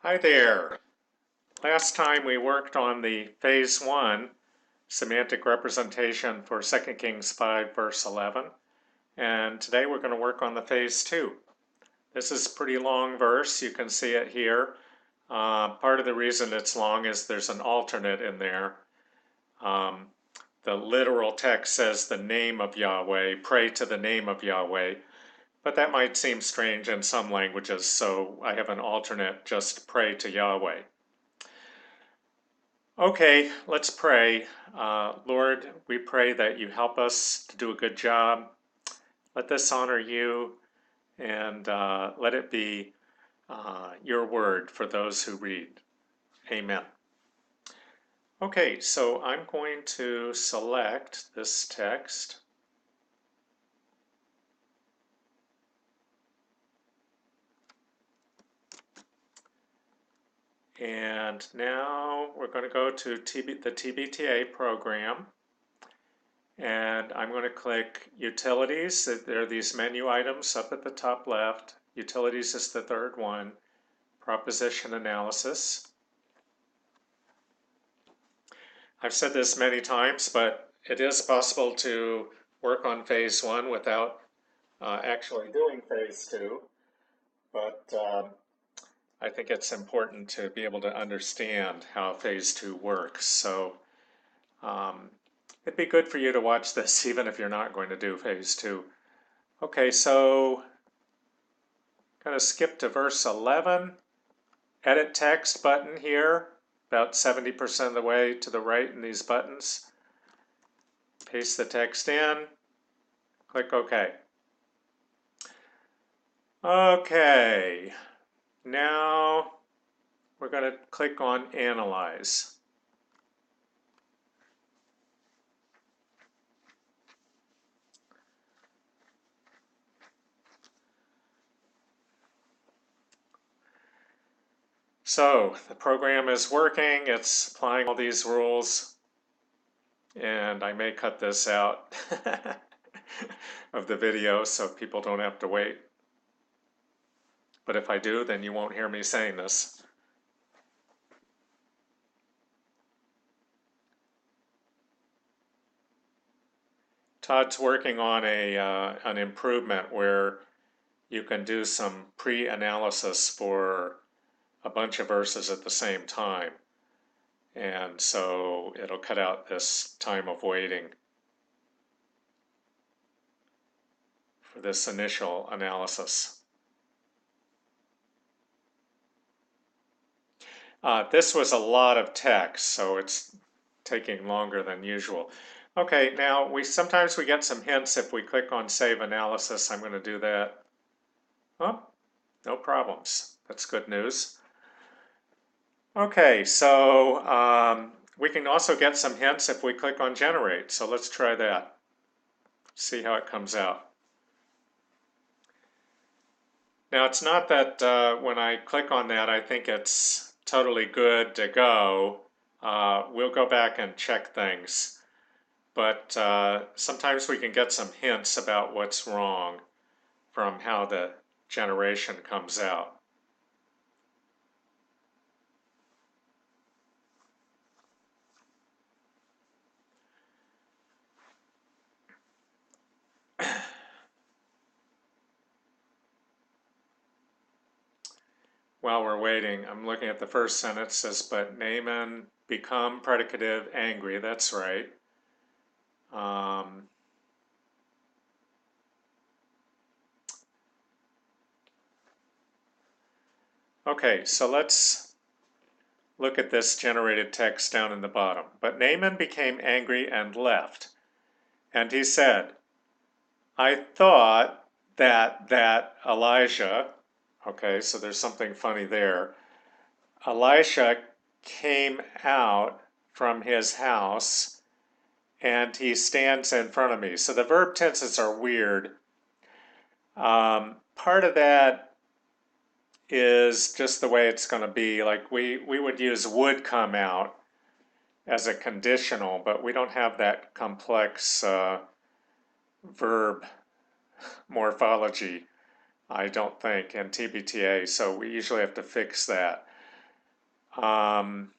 Hi there. Last time we worked on the phase 1 semantic representation for 2 Kings 5 verse 11, and today we're going to work on the phase 2. This is a pretty long verse. You can see it here. Part of the reason it's long is there's an alternate in there. The literal text says the name of Yahweh, pray to the name of Yahweh, but that might seem strange in some languages, so I have an alternate, just pray to Yahweh. Okay, let's pray. Lord, we pray that you help us to do a good job. Let this honor you, and let it be your word for those who read. Amen. Okay, so I'm going to select this text. And now we're going to go to the TBTA program. And I'm going to click Utilities. There are these menu items up at the top left. Utilities is the third one. Proposition Analysis. I've said this many times, but it is possible to work on phase 1 without actually doing phase 2. But I think it's important to be able to understand how phase 2 works. So it'd be good for you to watch this even if you're not going to do phase 2. Okay, so going to skip to verse 11. Edit text button here, about 70% of the way to the right in these buttons. Paste the text in, click OK. Okay, now we're going to click on Analyze. So the program is working, it's applying all these rules, and I may cut this out of the video so people don't have to wait. But if I do, then you won't hear me saying this. Todd's working on an improvement where you can do some pre-analysis for a bunch of verses at the same time. And so it'll cut out this time of waiting for this initial analysis. This was a lot of text, so it's taking longer than usual. Okay, now sometimes we get some hints if we click on Save Analysis. I'm going to do that. Oh, no problems. That's good news. Okay, so we can also get some hints if we click on Generate. So let's try that. See how it comes out. Now it's not that when I click on that I think it's totally good to go. We'll go back and check things. But sometimes we can get some hints about what's wrong from how the generation comes out. While we're waiting, I'm looking at the first sentence. It says, but Naaman become predicative angry. That's right. Okay, so let's look at this generated text down in the bottom. But Naaman became angry and left. And he said, I thought that Elijah, okay, so there's something funny there. Elisha came out from his house and he stands in front of me. So the verb tenses are weird. Part of that is just the way it's going to be. Like we would use would come out as a conditional, but we don't have that complex verb morphology, I don't think, in TBTA, so we usually have to fix that. Um,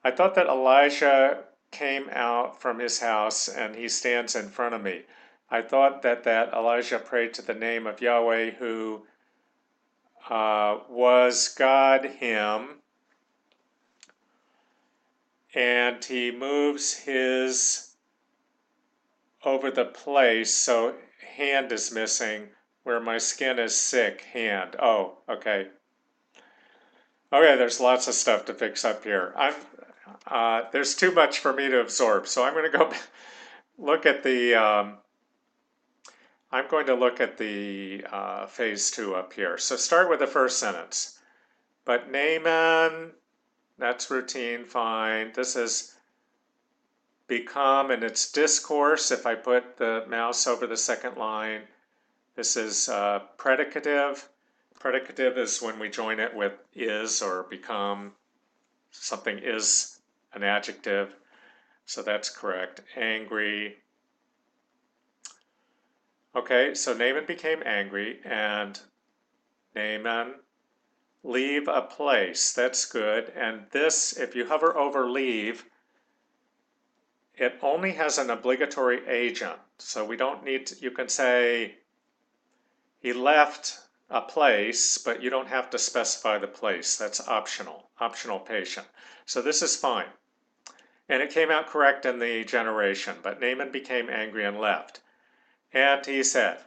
I thought that Elijah came out from his house and he stands in front of me. I thought that Elijah prayed to the name of Yahweh who was God him, and he moves his over the place, so hand is missing, where my skin is sick, hand. Oh, okay. Okay, there's lots of stuff to fix up here. There's too much for me to absorb, so I'm going to go look at the phase two up here. So start with the first sentence. But Naaman, that's routine, fine. This is become, and it's discourse. If I put the mouse over the second line, this is predicative. Predicative is when we join it with is or become. Something is an adjective, so that's correct. Angry. Okay, so Naaman became angry, and Naaman, leave a place. That's good. And this, if you hover over leave, it only has an obligatory agent. So we don't need to, you can say he left a place, but you don't have to specify the place. That's optional, optional patient. So this is fine. And it came out correct in the generation, but Naaman became angry and left. And he said,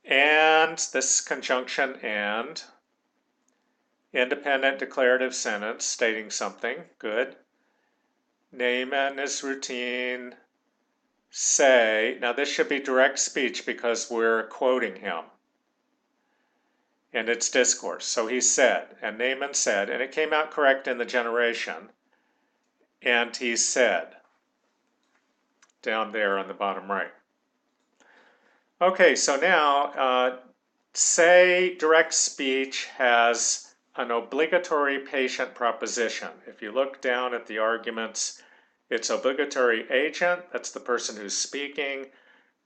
and this conjunction and, independent declarative sentence stating something, good. Naaman is routine, say, now this should be direct speech because we're quoting him. And it's discourse. So he said, and Naaman said, and it came out correct in the generation. And he said, down there on the bottom right. Okay, so now, say direct speech has an obligatory patient proposition. If you look down at the arguments, it's obligatory agent, that's the person who's speaking,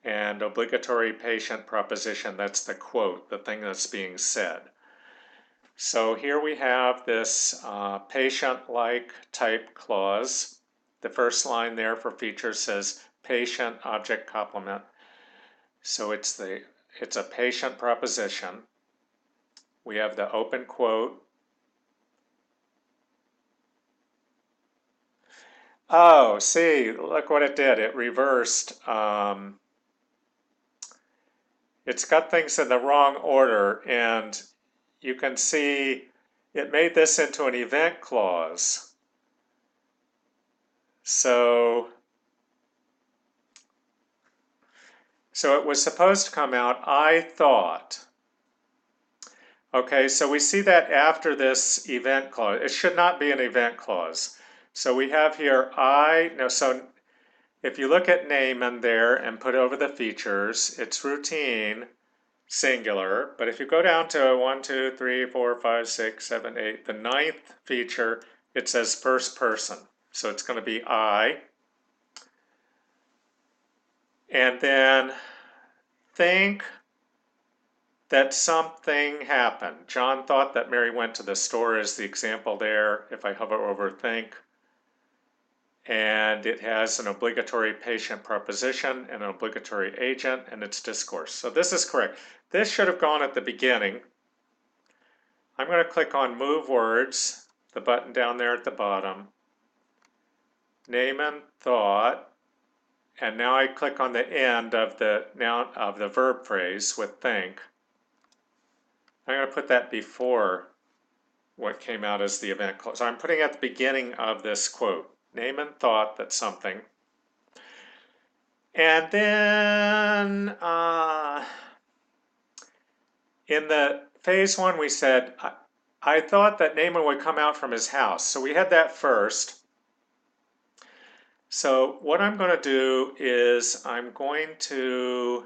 and obligatory patient proposition, that's the quote, the thing that's being said. So here we have this patient-like type clause. The first line there for feature says patient object complement. So it's a patient proposition. We have the open quote. Oh, see, look what it did. It reversed. It's got things in the wrong order, and you can see it made this into an event clause. So it was supposed to come out, I thought. Okay, so we see that after this event clause. It should not be an event clause. So we have here so if you look at Naaman there and put over the features, it's routine, singular. But if you go down to 1, 2, 3, 4, 5, 6, 7, 8, the ninth feature, it says first person. So it's going to be I. And then think that something happened. John thought that Mary went to the store is the example there. If I hover over think, and it has an obligatory patient proposition and an obligatory agent, and it's discourse. So this is correct. This should have gone at the beginning. I'm going to click on Move Words, the button down there at the bottom. Naaman thought, and now I click on the end of the noun of the verb phrase with think. I'm going to put that before what came out as the event clause. So I'm putting at the beginning of this quote. Naaman thought that something. And then in the phase one, we said, I thought that Naaman would come out from his house. So we had that first. So what I'm going to do is I'm going to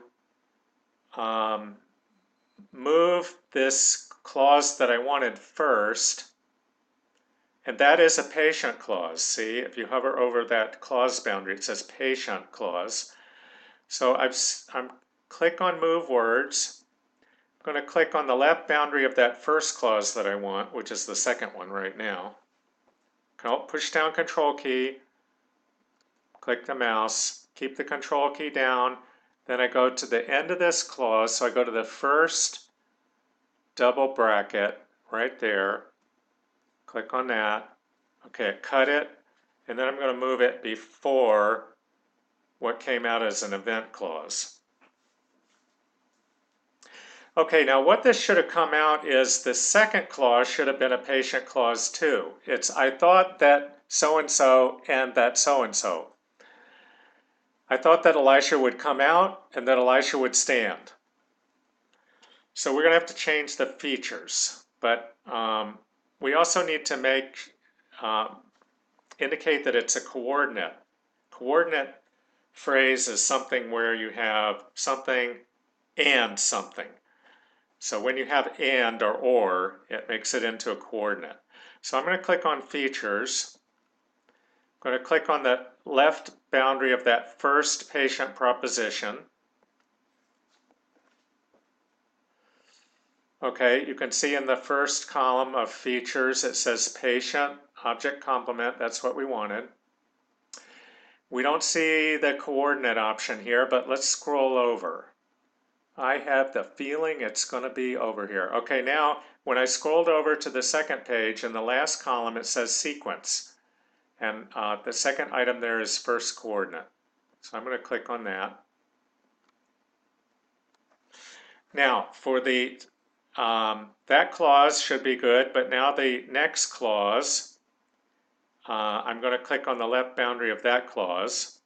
move this clause that I wanted first, and that is a patient clause. See, if you hover over that clause boundary, it says patient clause. So I'm click on Move Words. going to click on the left boundary of that first clause that I want, which is the second one right now. Push down Control key, click the mouse, keep the Control key down. Then I go to the end of this clause, so I go to the first double bracket right there. Click on that. Okay, cut it, and then I'm going to move it before what came out as an event clause. Okay, now what this should have come out is the second clause should have been a patient clause too. It's I thought that so-and-so and that so-and-so. I thought that Elisha would come out and that Elisha would stand. So we're going to have to change the features, but we also need to indicate that it's a coordinate. Coordinate phrase is something where you have something and something. So when you have and or, it makes it into a coordinate. So I'm going to click on features. I'm going to click on the left boundary of that first patient proposition. Okay, you can see in the first column of features it says patient, object complement, that's what we wanted. We don't see the coordinate option here, but let's scroll over. I have the feeling it's going to be over here. Okay, now when I scrolled over to the second page, in the last column it says sequence. And the second item there is first coordinate. So I'm going to click on that. Now, for the that clause should be good, but now the next clause, I'm going to click on the left boundary of that clause.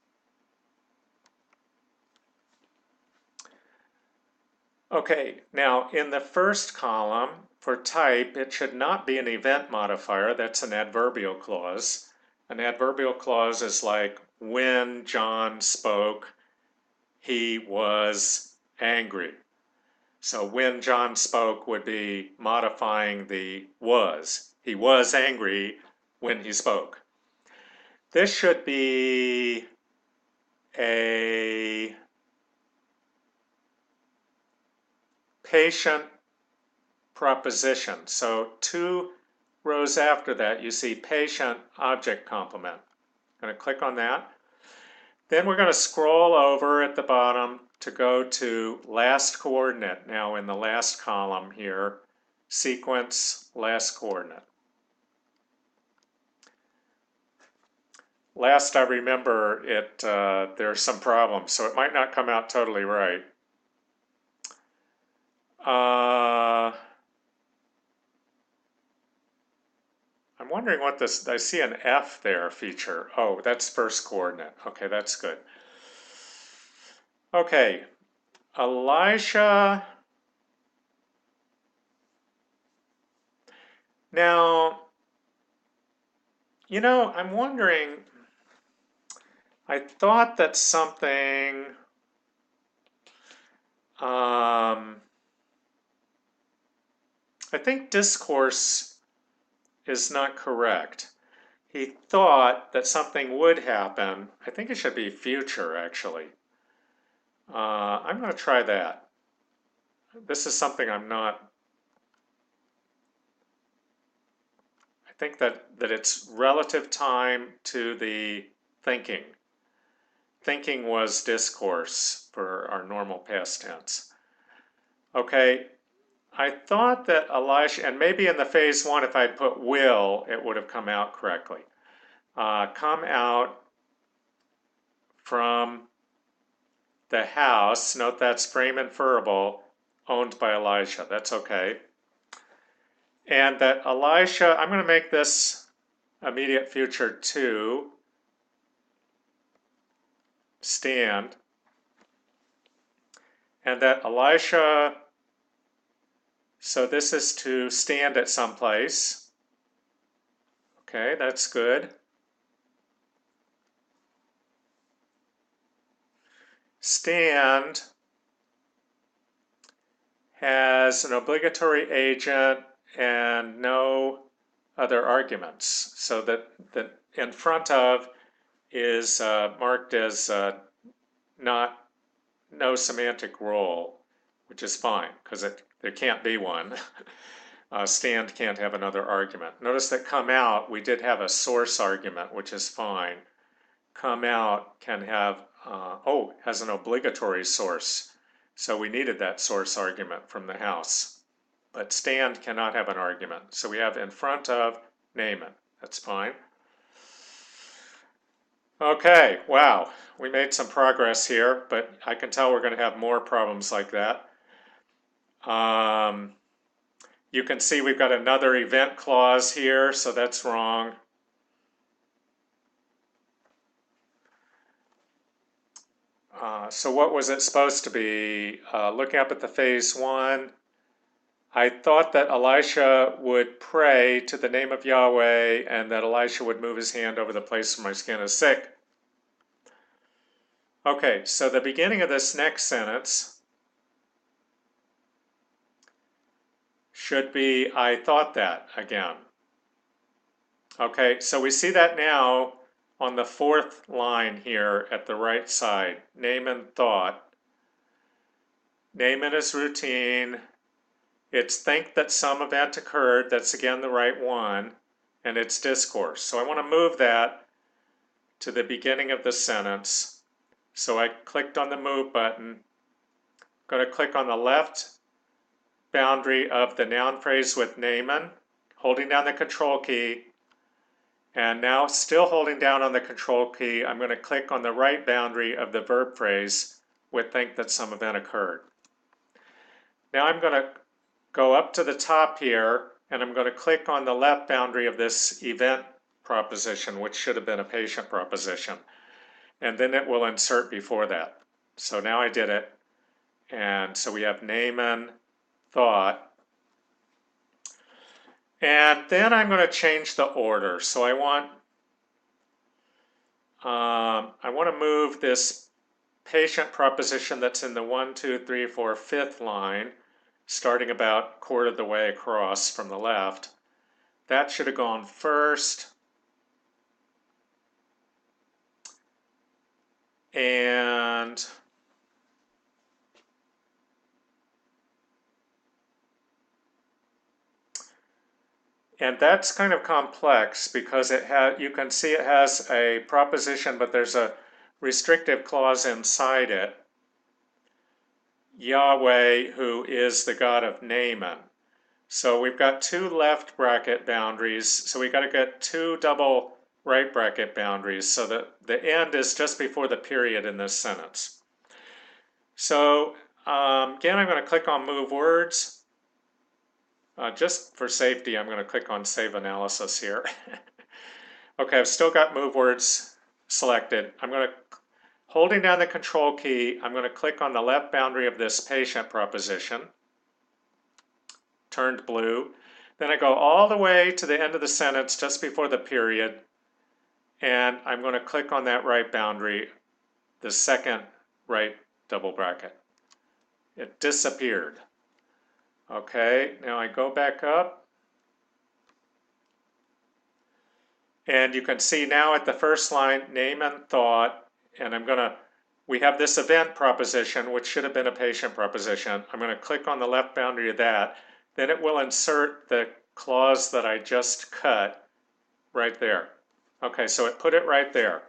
Okay, now in the first column, for type, it should not be an event modifier. That's an adverbial clause. An adverbial clause is like, when John spoke, he was angry. So when John spoke would be modifying the was. He was angry when he spoke. This should be a patient proposition. So 2 rows after that, you see patient object complement. I'm going to click on that. Then we're going to scroll over at the bottom to go to last coordinate. Now in the last column here, sequence, last coordinate. Last I remember it, there are some problems, so it might not come out totally right. I'm wondering what this, I see an F there feature. Oh, that's first coordinate. Okay, that's good. Okay, Elisha. Now, you know, I'm wondering, I thought that something, I think discourse is not correct. He thought that something would happen. I think it should be future, actually. I'm going to try that. This is something I'm not. I think that it's relative time to the thinking. Thinking was discourse for our normal past tense. Okay, I thought that Elisha, and maybe in the phase 1, if I'd put will, it would have come out correctly. Come out from the house, note that's frame inferable, owned by Elisha. That's okay. And that Elisha, I'm going to make this immediate future 2, stand. And that Elisha, so this is to stand at some place. Okay, that's good. Stand has an obligatory agent and no other arguments. So that in front of is marked as no semantic role, which is fine because it there can't be one. Stand can't have another argument. Notice that come out, we did have a source argument, which is fine. Come out can have, has an obligatory source. So we needed that source argument from the house. But stand cannot have an argument. So we have in front of, name it. That's fine. Okay, wow, we made some progress here, but I can tell we're going to have more problems like that. You can see we've got another event clause here, so that's wrong. So what was it supposed to be? Looking up at the phase 1, I thought that Elisha would pray to the name of Yahweh and that Elisha would move his hand over the place where my skin is sick. Okay, so the beginning of this next sentence should be, I thought that again. Okay, so we see that now on the 4th line here at the right side. Naaman thought. Naaman is routine. It's think that some event occurred. That's again the right one. And it's discourse. So I want to move that to the beginning of the sentence. So I clicked on the move button. I'm going to click on the left boundary of the noun phrase with Naaman, holding down the control key. And now, still holding down on the control key, I'm going to click on the right boundary of the verb phrase with think that some event occurred. Now I'm going to go up to the top here, and I'm going to click on the left boundary of this event proposition, which should have been a patient proposition. And then it will insert before that. So now I did it. And so we have Naaman thought. And then I'm going to change the order. So I want to move this patient proposition that's in the 1, 2, 3, 4, 5th line, starting about a quarter of the way across from the left. That should have gone first. And that's kind of complex because you can see it has a proposition, but there's a restrictive clause inside it. Yahweh, who is the God of Naaman. So we've got 2 left bracket boundaries. So we've got to get 2 double right bracket boundaries so that the end is just before the period in this sentence. So again, I'm going to click on Move Words. Just for safety, I'm going to click on Save Analysis here. Okay, I've still got Move Words selected. I'm going to, holding down the control key, I'm going to click on the left boundary of this patient proposition, turned blue. Then I go all the way to the end of the sentence just before the period, and I'm going to click on that right boundary, the second right double bracket. It disappeared. Okay, now I go back up. And you can see now at the first line, Naaman thought, and we have this event proposition, which should have been a patient proposition. I'm going to click on the left boundary of that. Then it will insert the clause that I just cut right there. Okay, so it put it right there.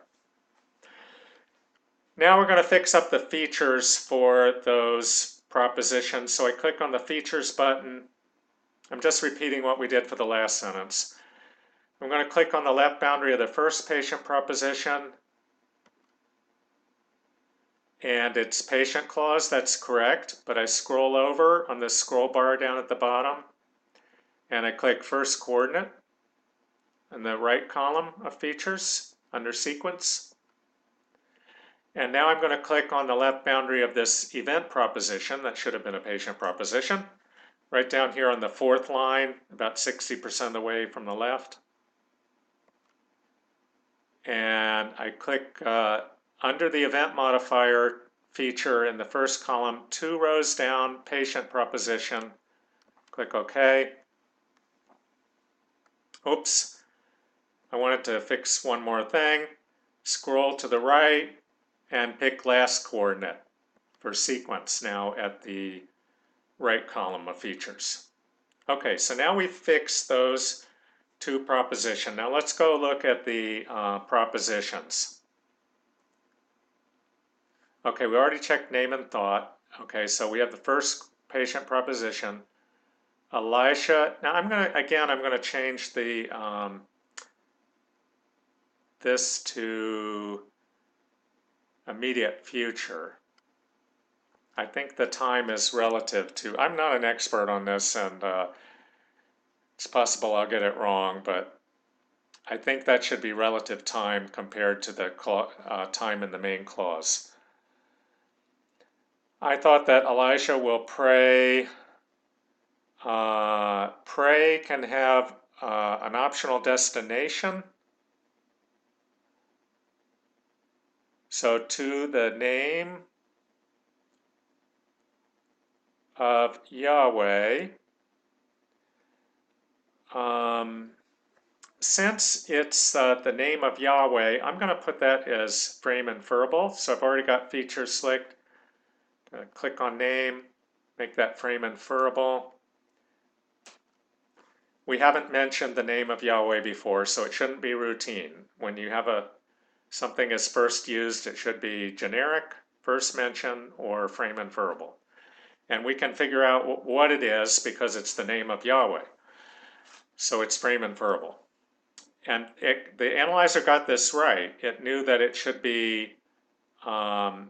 Now we're going to fix up the features for those propositions. So I click on the features button. I'm just repeating what we did for the last sentence. I'm going to click on the left boundary of the first patient proposition. And it's patient clause, that's correct. But I scroll over on the scroll bar down at the bottom. And I click first coordinate in the right column of features under sequence. And now I'm going to click on the left boundary of this event proposition. That should have been a patient proposition. Right down here on the 4th line, about 60% of the way from the left. And I click under the event modifier feature in the first column, 2 rows down, patient proposition. Click OK. Oops. I wanted to fix one more thing. Scroll to the right and pick last coordinate for sequence now at the right column of features. Okay, so now we've fixed those two propositions. Now let's go look at the propositions. Okay, we already checked name and thought. Okay, so we have the first patient proposition. Elisha, now I'm gonna change the this to immediate future. I think the time is relative to, I'm not an expert on this, and it's possible I'll get it wrong, but I think that should be relative time compared to the time in the main clause. I thought that Elisha will pray. Pray can have an optional destination. So to the name of Yahweh, since it's the name of Yahweh, I'm going to put that as frame inferable. So I've already got features selected. Click on name, make that frame inferable. We haven't mentioned the name of Yahweh before, so it shouldn't be routine. When you have something is first used, it should be generic, first mention, or frame inferable. And we can figure out what it is because it's the name of Yahweh. So it's frame inferable. And the analyzer got this right. It knew that it should be of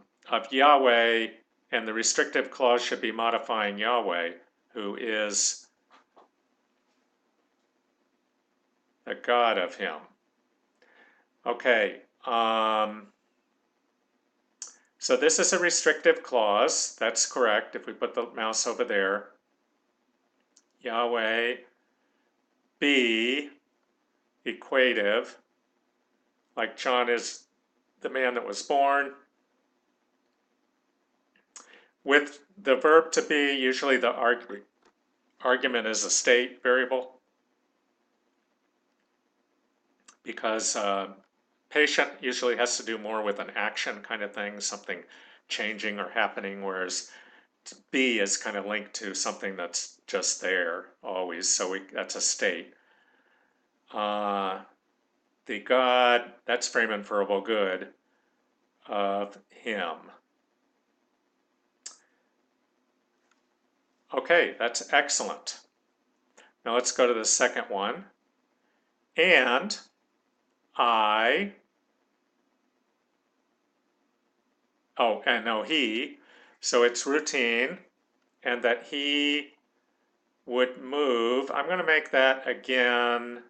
Yahweh, and the restrictive clause should be modifying Yahweh, who is the God of him. Okay, so this is a restrictive clause. That's correct if we put the mouse over there. Yahweh be equative, like John is the man that was born. With the verb to be, usually the argument is a state variable, because patient usually has to do more with an action kind of thing, something changing or happening, whereas be is kind of linked to something that's just there always, so that's a state. The God, that's frame inferable good, of him. Okay, that's excellent. Now let's go to the second one. And he, so it's routine, and that he would move. I'm going to make that again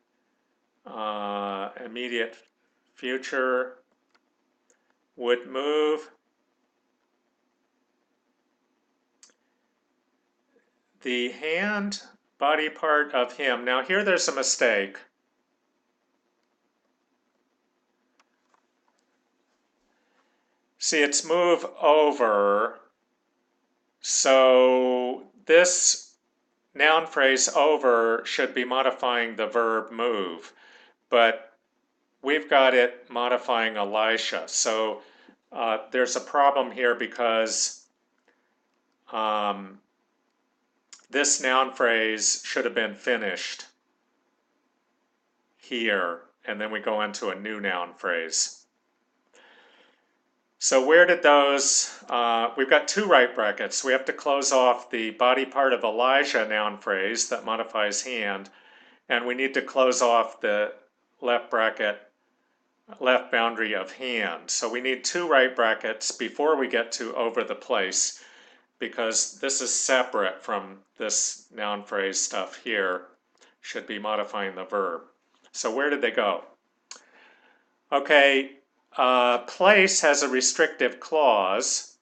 immediate future, would move the hand body part of him. Now here there's a mistake. See, it's move over, so this noun phrase over should be modifying the verb move, but we've got it modifying Elisha. So there's a problem here because this noun phrase should have been finished here, and then we go into a new noun phrase. So where did those, we've got two right brackets. We have to close off the body part of Elijah noun phrase that modifies hand, and we need to close off the left bracket, left boundary of hand. So we need two right brackets before we get to over the place, because this is separate from this noun phrase stuff here, should be modifying the verb. So where did they go? Okay, place has a restrictive clause,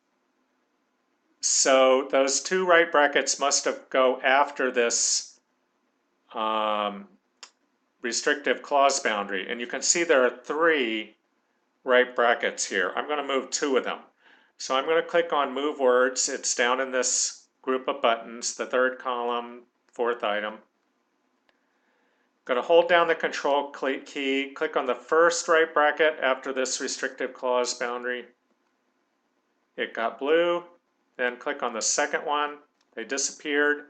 so those two right brackets must go after this restrictive clause boundary, and you can see there are three right brackets here. I'm going to move two of them. So I'm going to click on Move Words. It's down in this group of buttons, the third column, fourth item. I'm going to hold down the Control key, click on the first right bracket after this restrictive clause boundary. It got blue. Then click on the second one. They disappeared.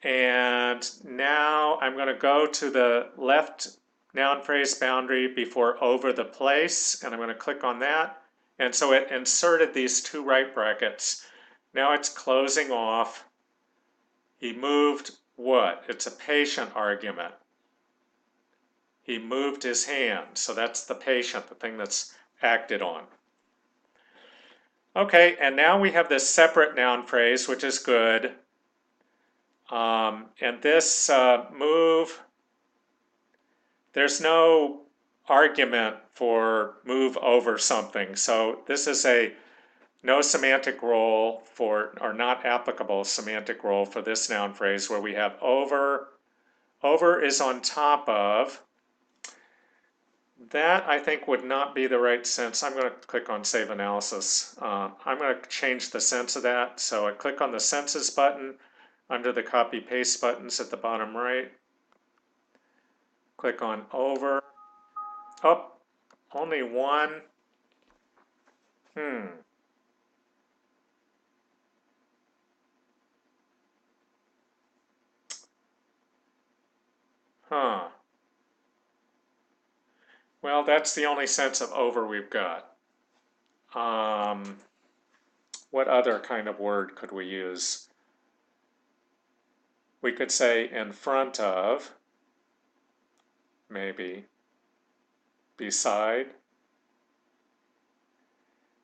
And now I'm going to go to the left noun phrase boundary before over the place, and I'm going to click on that. And so it inserted these two right brackets. Now it's closing off. He moved what? It's a patient argument. He moved his hand. So that's the patient, the thing that's acted on. Okay, and now we have this separate noun phrase, which is good. And this move, there's no argument for move over something. So this is a no semantic role for, or not applicable semantic role for this noun phrase where we have over. Over is on top of. That I think would not be the right sense. I'm going to click on Save Analysis. I'm going to change the sense of that. So I click on the Senses button under the Copy Paste buttons at the bottom right. Click on Over. Oh, only one. Huh. Well, that's the only sense of over we've got. What other kind of word could we use? We could say in front of, maybe, beside.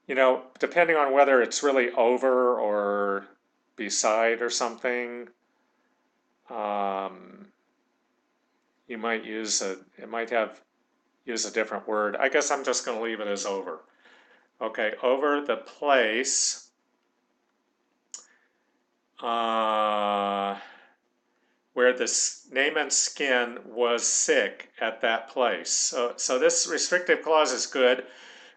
You know, depending on whether it's really over or beside or something, you might use use a different word. I guess I'm just going to leave it as over. Okay, over the place where the Naaman's skin was sick at that place. So this restrictive clause is good,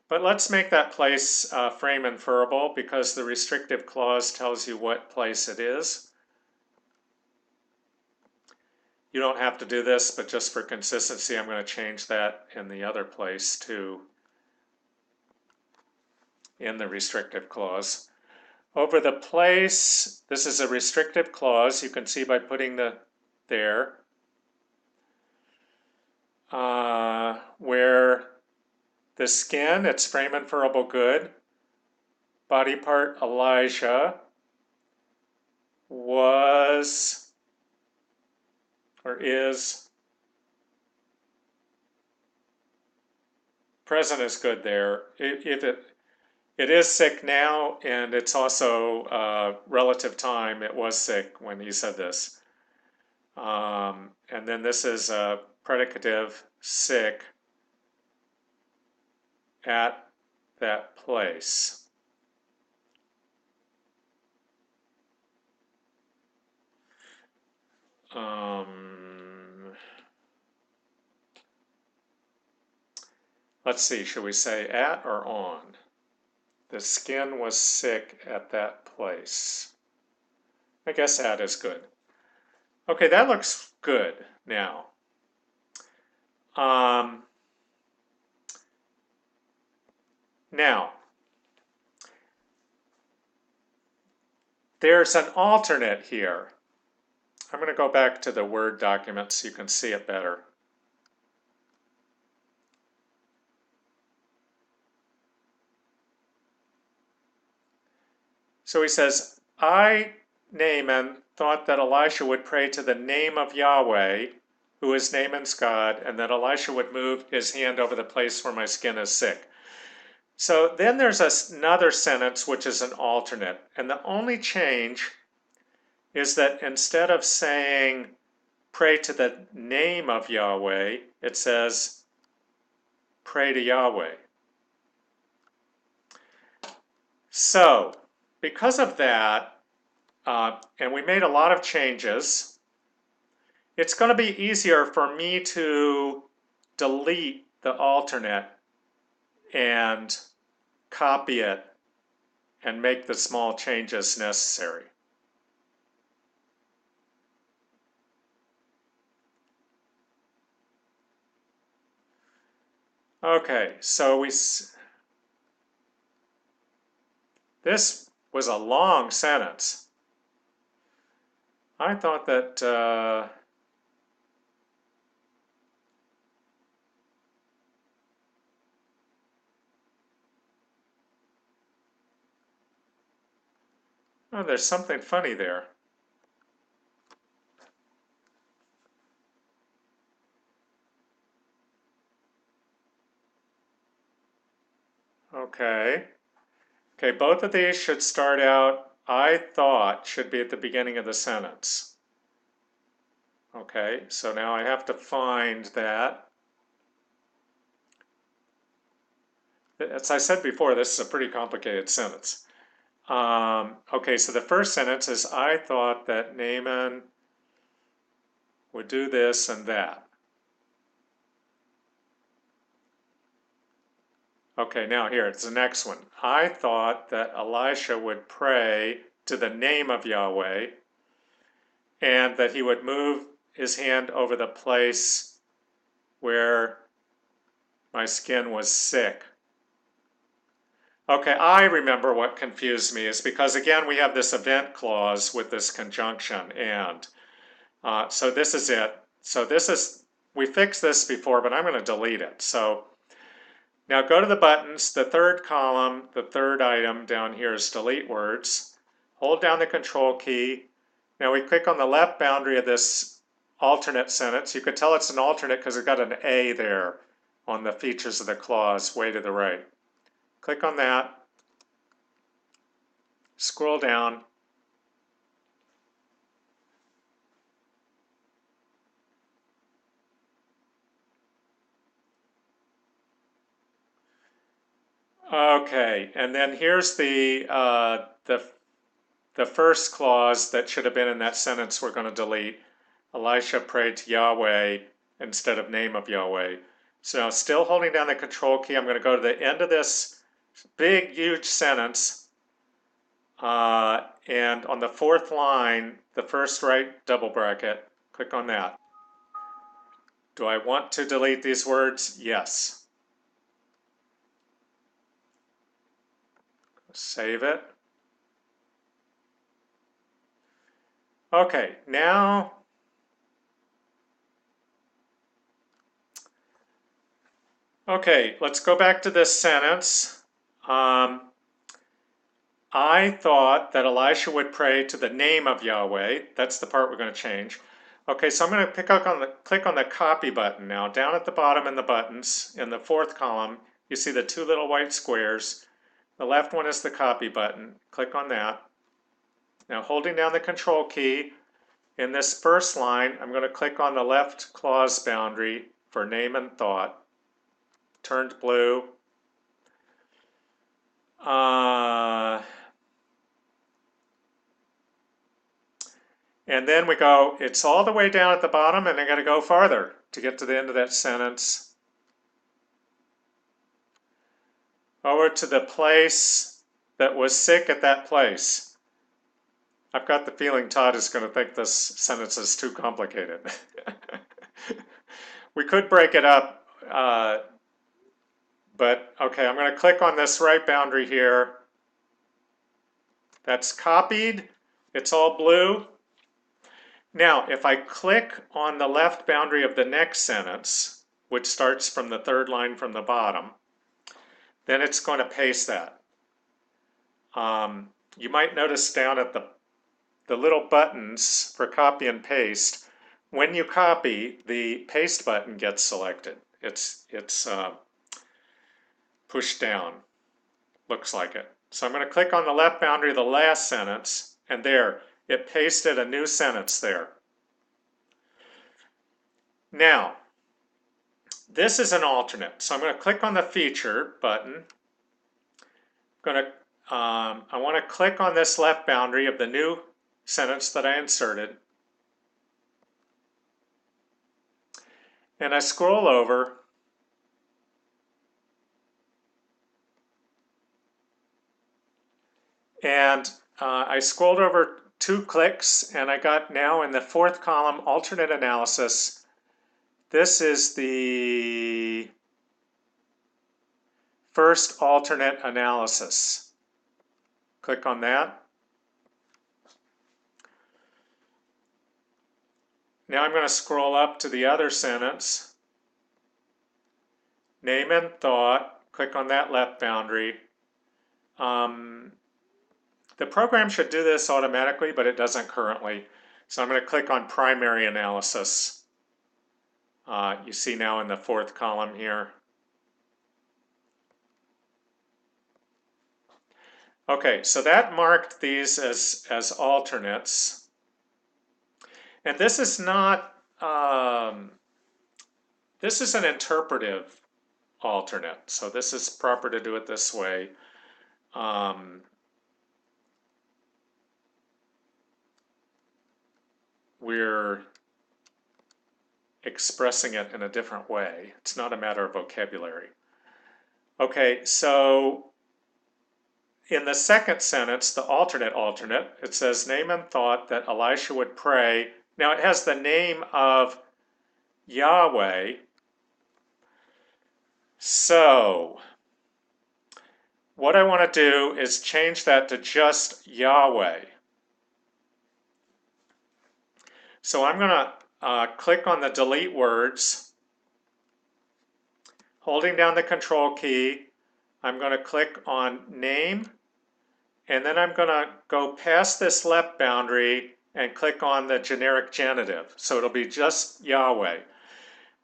but let's make that place frame inferable because the restrictive clause tells you what place it is. You don't have to do this, but just for consistency, I'm going to change that in the other place too, in the restrictive clause. Over the place, this is a restrictive clause. You can see by putting the there, where the skin, it's frame inferable good. Body part Elijah was or is. Present is good there. It is sick now, and it's also relative time. It was sick when he said this. And then this is a predicative sick at that place. Let's see, should we say at or on? The skin was sick at that place. I guess at is good. Okay, that looks good now. Now, there's an alternate here. I'm going to go back to the Word document so you can see it better. So he says, I, Naaman, thought that Elisha would pray to the name of Yahweh, who is Naaman's God, and that Elisha would move his hand over the place where my skin is sick. So then there's another sentence which is an alternate, and the only change is that instead of saying pray to the name of Yahweh, it says pray to Yahweh. So because of that, and we made a lot of changes, it's going to be easier for me to delete the alternate and copy it and make the small changes necessary. Okay, so this was a long sentence. I thought that, oh, there's something funny there. Okay. Okay, both of these should start out, I thought, should be at the beginning of the sentence. Okay, so now I have to find that. As I said before, this is a pretty complicated sentence. Okay, so the first sentence is, I thought that Naaman would do this and that. Okay, now here, it's the next one. I thought that Elisha would pray to the name of Yahweh and that he would move his hand over the place where my skin was sick. Okay, I remember what confused me is because, again, we have this event clause with this conjunction and. So this is it. So this is, we fixed this before, but I'm going to delete it. So now go to the buttons, the third column, the third item down here is delete words. Hold down the control key. Now we click on the left boundary of this alternate sentence. You could tell it's an alternate because it got an A there on the features of the clause way to the right. Click on that. Scroll down. Okay, and then here's the first clause that should have been in that sentence we're going to delete. Elisha prayed to Yahweh instead of name of Yahweh. So now still holding down the control key, I'm going to go to the end of this big, huge sentence. And on the fourth line, the first right double bracket, click on that. Do I want to delete these words? Yes. Save it. Okay, now okay, let's go back to this sentence. I thought that Elisha would pray to the name of Yahweh. That's the part we're going to change. Okay, so I'm going to click on the copy button now. Down at the bottom in the buttons, in the fourth column, you see the two little white squares. The left one is the copy button. Click on that. Now holding down the control key, in this first line, I'm going to click on the left clause boundary for name and thought. Turned blue. And then we go, it's all the way down at the bottom, and I got to go farther to get to the end of that sentence. Over to the place that was sick at that place. I've got the feeling Todd is going to think this sentence is too complicated. We could break it up, but okay, I'm going to click on this right boundary here. That's copied. It's all blue. Now, if I click on the left boundary of the next sentence, which starts from the third line from the bottom, then it's going to paste that. You might notice down at the little buttons for copy and paste, when you copy, the paste button gets selected. It's pushed down, looks like it. So I'm going to click on the left boundary of the last sentence, and there, it pasted a new sentence there. Now, this is an alternate. So I'm going to click on the feature button. I want to click on this left boundary of the new sentence that I inserted. And I scroll over. And I scrolled over 2 clicks, and I got now in the fourth column, alternate analysis. This is the first alternate analysis. Click on that. Now I'm going to scroll up to the other sentence. Name and thought. Click on that left boundary. The program should do this automatically, but it doesn't currently. So I'm going to click on primary analysis. You see now in the fourth column here. Okay, so that marked these as alternates. And this is not, this is an interpretive alternate. So this is proper to do it this way. We're expressing it in a different way. It's not a matter of vocabulary. Okay, so in the second sentence, the alternate, it says, name and thought that Elisha would pray. Now it has the name of Yahweh. So what I want to do is change that to just Yahweh. So I'm going to click on the delete words. Holding down the control key, I'm going to click on name, and then I'm going to go past this left boundary and click on the generic genitive. So it'll be just Yahweh.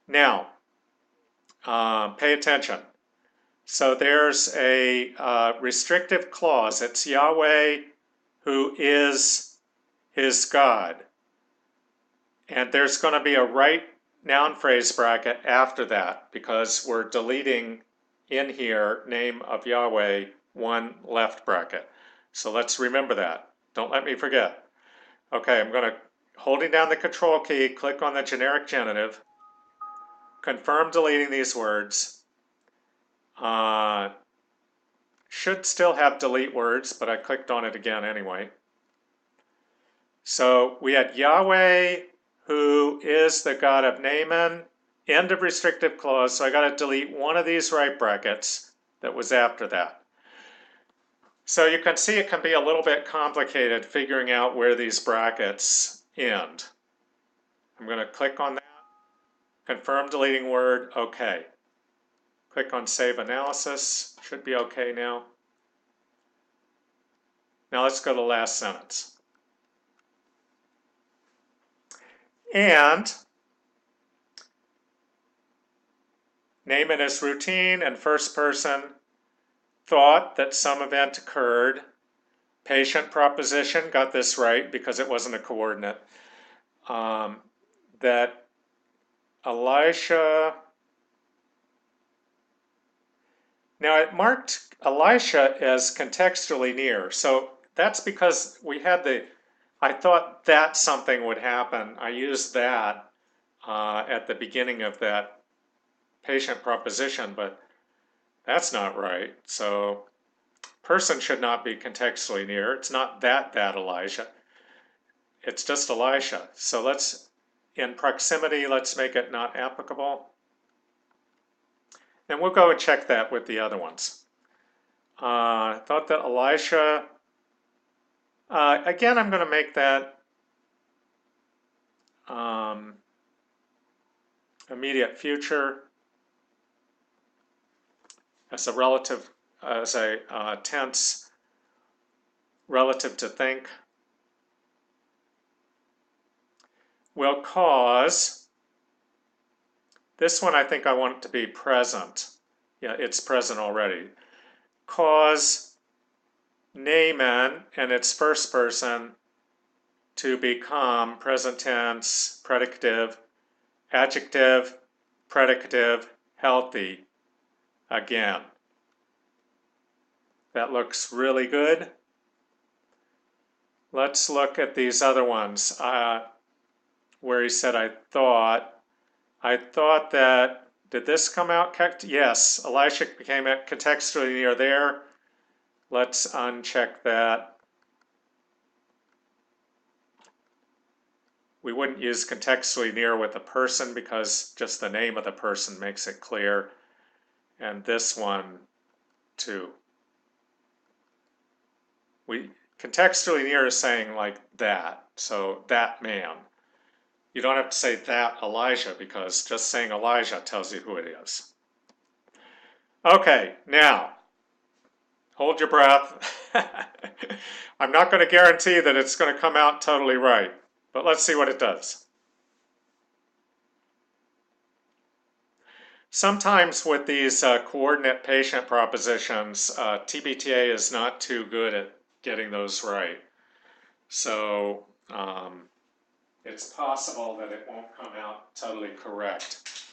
Now, pay attention. So there's a restrictive clause. It's Yahweh who is his God. And there's going to be a right noun phrase bracket after that because we're deleting in here name of Yahweh, one left bracket. So let's remember that. Don't let me forget. Okay, I'm going to, holding down the control key, click on the generic genitive, confirm deleting these words. Should still have delete words, but I clicked on it again anyway. So we had Yahweh, who is the God of Naaman, end of restrictive clause. So I got to delete one of these right brackets that was after that. So you can see it can be a little bit complicated figuring out where these brackets end. I'm going to click on that, confirm deleting word, OK. Click on Save Analysis. Should be OK now. Now let's go to the last sentence. And name it as routine and first person, thought that some event occurred, patient proposition, got this right because it wasn't a coordinate, that Elisha, now it marked Elisha as contextually near, so that's because we had I thought that something would happen. I used that at the beginning of that patient proposition, but that's not right. So person should not be contextually near. It's not that Elisha. It's just Elisha. So let's, in proximity, let's make it not applicable. And we'll go and check that with the other ones. I thought that Elisha, again, I'm going to make that immediate future as a relative, as a tense relative to think, will cause, this one I think I want it to be present. Yeah, it's present already. Cause Naaman and its first person to become present tense, predicative, adjective, predicative, healthy again. That looks really good. Let's look at these other ones where he said, I thought that, did this come out? Yes, Elisha became contextually near there. Let's uncheck that. We wouldn't use contextually near with a person because just the name of the person makes it clear. And this one too. We contextually near is saying like that. So that man. You don't have to say that Elijah because just saying Elijah tells you who it is. Okay, now hold your breath. I'm not going to guarantee that it's going to come out totally right, but let's see what it does. Sometimes with these coordinate patient propositions, TBTA is not too good at getting those right. So it's possible that it won't come out totally correct.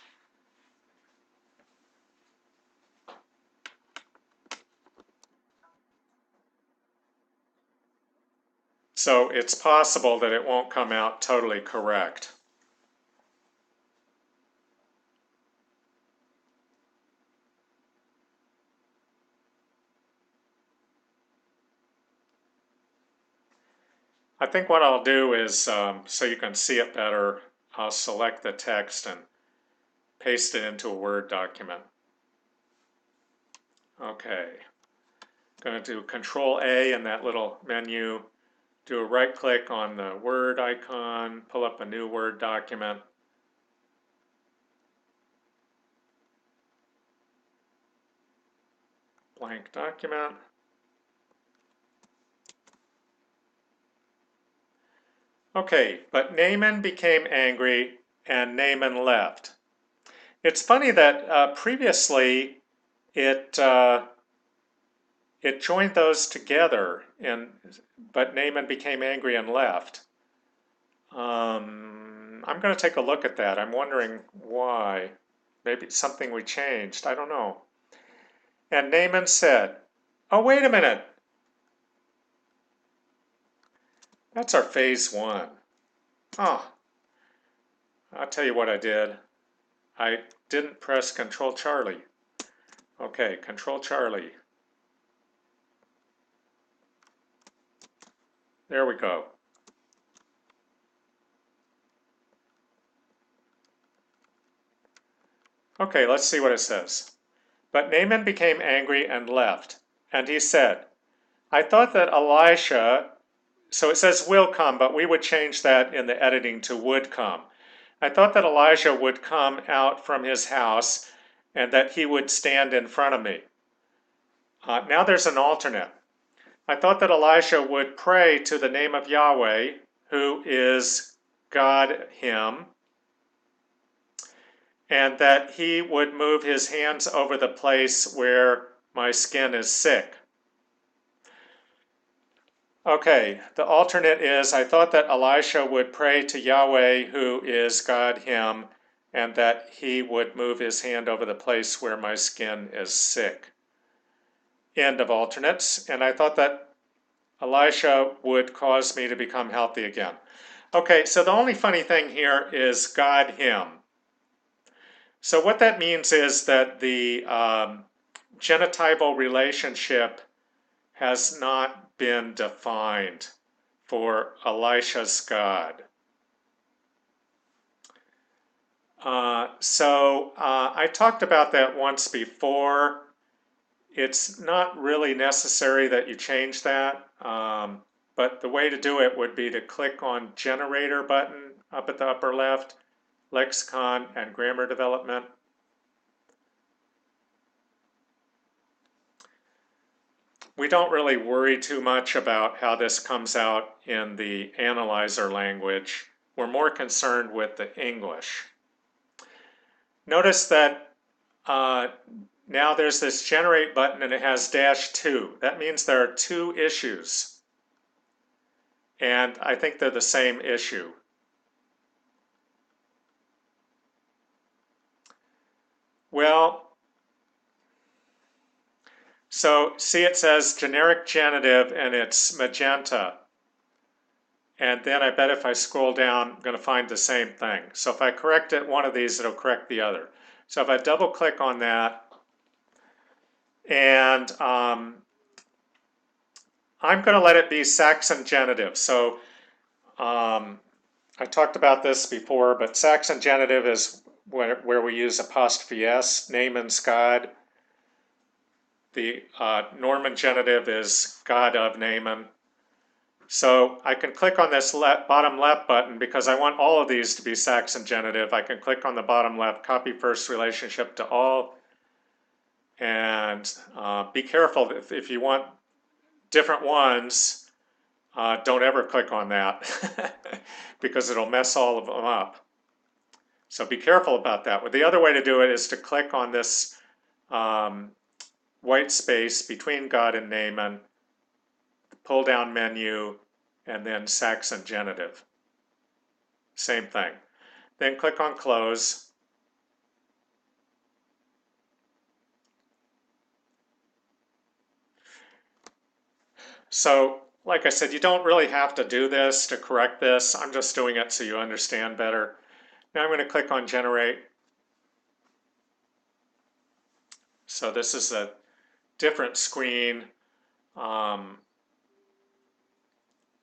So it's possible that it won't come out totally correct. I think what I'll do is, so you can see it better, I'll select the text and paste it into a Word document. Okay, going to do Control A in that little menu, do a right click on the Word icon, pull up a new Word document. Blank document. Okay, but Naaman became angry and Naaman left. It's funny that previously it joined those together, but Naaman became angry and left. I'm going to take a look at that. I'm wondering why. Maybe it's something we changed. I don't know. And Naaman said, oh, wait a minute. That's our phase one. Oh, I'll tell you what I did. I didn't press Control Charlie. Okay, Control Charlie. There we go. Okay, let's see what it says. But Naaman became angry and left. And he said, I thought that Elisha, so it says will come, but we would change that in the editing to would come. I thought that Elijah would come out from his house and that he would stand in front of me. Now there's an alternate. I thought that Elisha would pray to the name of Yahweh, who is God, him, and that he would move his hands over the place where my skin is sick. Okay, the alternate is, I thought that Elisha would pray to Yahweh, who is God, him, and that he would move his hand over the place where my skin is sick. End of alternates. And I thought that Elisha would cause me to become healthy again. Okay, so the only funny thing here is God, him. So what that means is that the genitival relationship has not been defined for Elisha's God. I talked about that once before. It's not really necessary that you change that, but the way to do it would be to click on Generator button up at the upper left, Lexicon and Grammar Development. We don't really worry too much about how this comes out in the analyzer language. We're more concerned with the English. Notice that now there's this generate button and it has -2. That means there are two issues. And I think they're the same issue. Well, so see it says generic genitive and it's magenta. And then I bet if I scroll down, I'm going to find the same thing. So if I correct it, one of these, it'll correct the other. So if I double click on that, and I'm going to let it be Saxon genitive. So I talked about this before, but Saxon genitive is where we use apostrophe S, Naaman's God. the Norman genitive is God of Naaman. So I can click on this bottom left button because I want all of these to be Saxon genitive. I can click on the bottom left, copy first relationship to all, and be careful if you want different ones, don't ever click on that because it'll mess all of them up. So be careful about that. But the other way to do it is to click on this white space between God and Naaman, pull down menu, and then Saxon genitive. Same thing. Then click on close. So, like I said, you don't really have to do this to correct this. I'm just doing it so you understand better. Now I'm going to click on generate. So this is a different screen.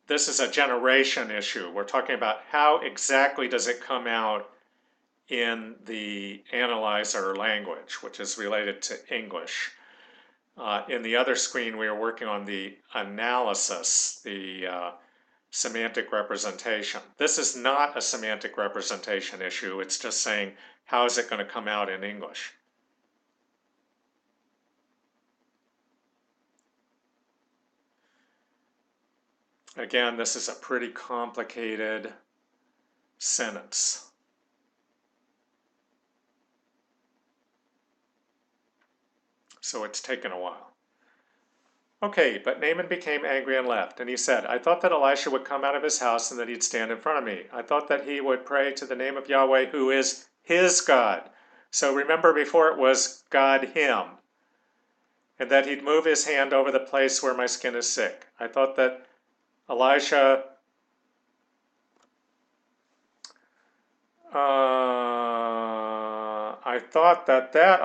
This is a generation issue. We're talking about how exactly does it come out in the analyzer language, which is related to English. In the other screen, we are working on the analysis, the semantic representation. This is not a semantic representation issue. It's just saying, how is it going to come out in English? Again, this is a pretty complicated sentence. So it's taken a while. Okay, but Naaman became angry and left, and he said, I thought that Elisha would come out of his house and that he'd stand in front of me. I thought that he would pray to the name of Yahweh, who is his God. So remember, before it was God him, and that he'd move his hand over the place where my skin is sick. I thought that Elisha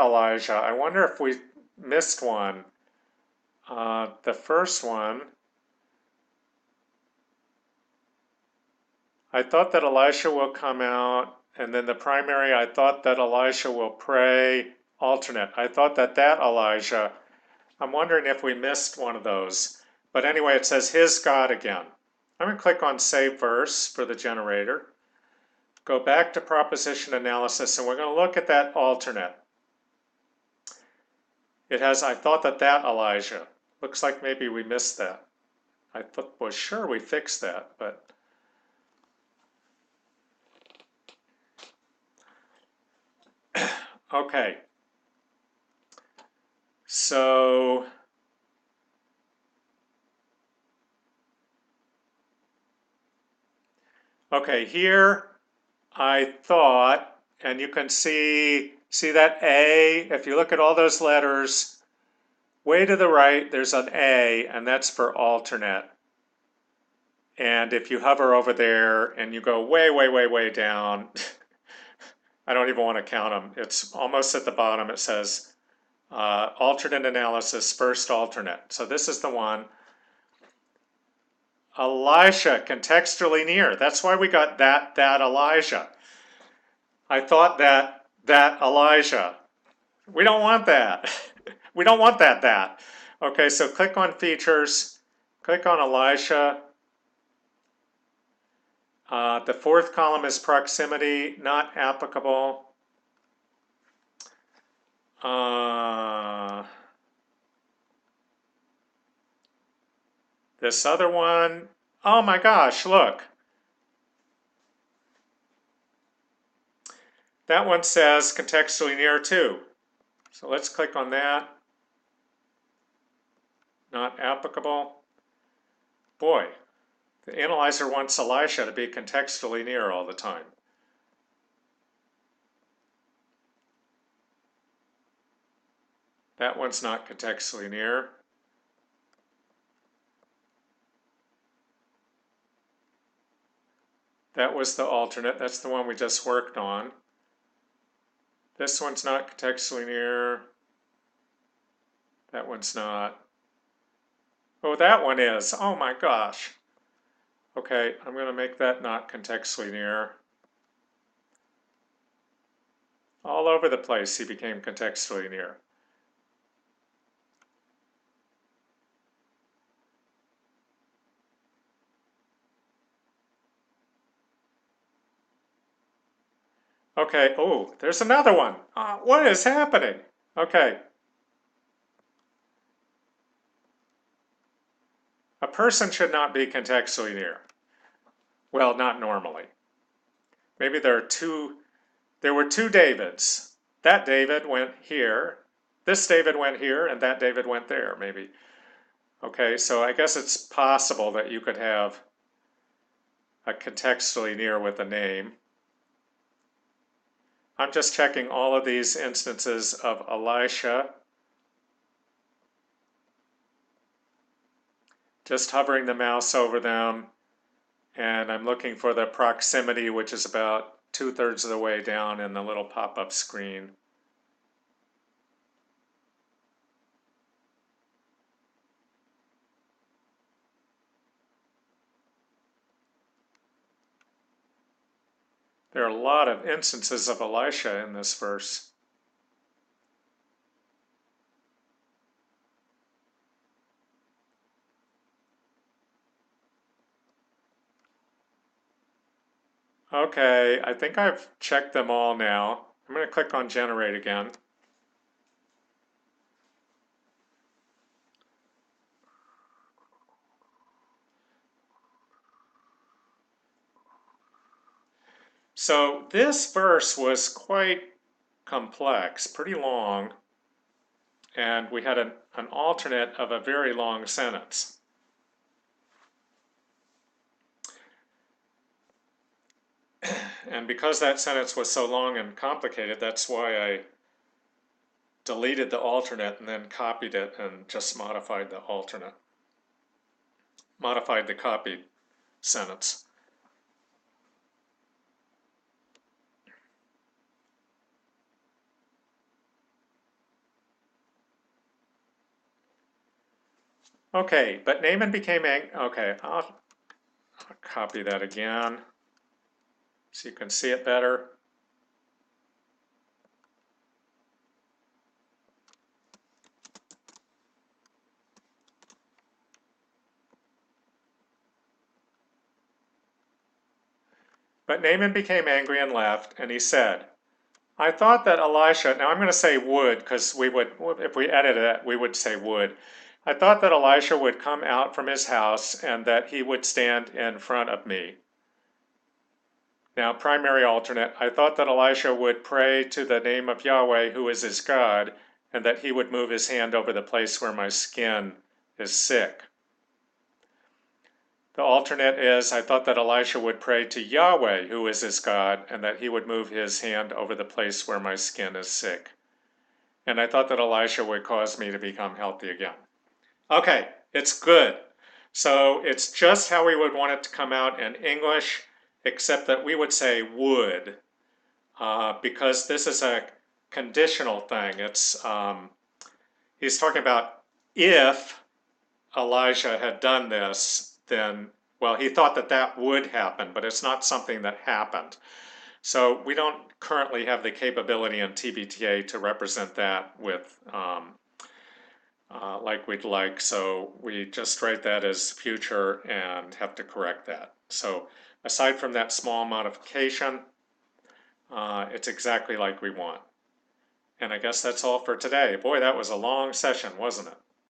Elijah, I wonder if we missed one. The first one, I thought that Elisha will come out, and then the primary, I thought that Elisha will pray, alternate. I thought that Elijah, I'm wondering if we missed one of those. But anyway, it says his God again. I'm going to click on save verse for the generator. Go back to proposition analysis, and we're going to look at that alternate. It has, I thought that Elijah. Looks like maybe we missed that. I was sure we fixed that, but okay. So okay, here I thought, and you can see that A, if you look at all those letters, way to the right, there's an A, and that's for alternate. And if you hover over there and you go way, way, way, way down, I don't even want to count them. It's almost at the bottom. It says alternate analysis, first alternate. So this is the one. Elisha, contextually near. That's why we got that Elijah. I thought that Elijah. We don't want that. We don't want that. Okay, so click on features, click on Elisha. The fourth column is proximity, not applicable. This other one, oh my gosh, look. That one says contextually near too. So let's click on that. Not applicable. Boy, the analyzer wants Elisha to be contextually near all the time. That one's not contextually near. That was the alternate. That's the one we just worked on. This one's not contextually near. That one's not. Oh, that one is. Oh my gosh. Okay, I'm going to make that not contextually near. All over the place he became contextually near. Okay, oh, there's another one. What is happening? Okay, a person should not be contextually near. Well, not normally. Maybe there were two Davids. That David went here, this David went here, and that David went there, maybe. Okay, so I guess it's possible that you could have a contextually near with a name. I'm just checking all of these instances of Elisha. Just hovering the mouse over them, and I'm looking for the proximity, which is about 2/3 of the way down in the little pop-up screen. There are a lot of instances of Elisha in this verse. Okay, I think I've checked them all now. I'm going to click on generate again. So this verse was quite complex, pretty long, and we had an alternate of a very long sentence. And because that sentence was so long and complicated, that's why I deleted the alternate and then copied it and just modified the alternate. Modified the copied sentence. Okay, but Naaman became angry. Okay, I'll copy that again so you can see it better. But Naaman became angry and left, and he said, I thought that Elisha, now I'm going to say would, because we would, if we edited it, we would say would. I thought that Elisha would come out from his house and that he would stand in front of me. Now, primary alternate, I thought that Elisha would pray to the name of Yahweh, who is his God, and that he would move his hand over the place where my skin is sick. The alternate is, I thought that Elisha would pray to Yahweh, who is his God, and that he would move his hand over the place where my skin is sick. And I thought that Elisha would cause me to become healthy again. Okay, it's good. So it's just how we would want it to come out in English, except that we would say would, because this is a conditional thing. It's he's talking about if Elijah had done this, then, well, he thought that that would happen, but it's not something that happened. So we don't currently have the capability in TBTA to represent that with like we'd like, so we just write that as future and have to correct that. So aside from that small modification, it's exactly like we want. And I guess that's all for today. Boy, that was a long session, wasn't it?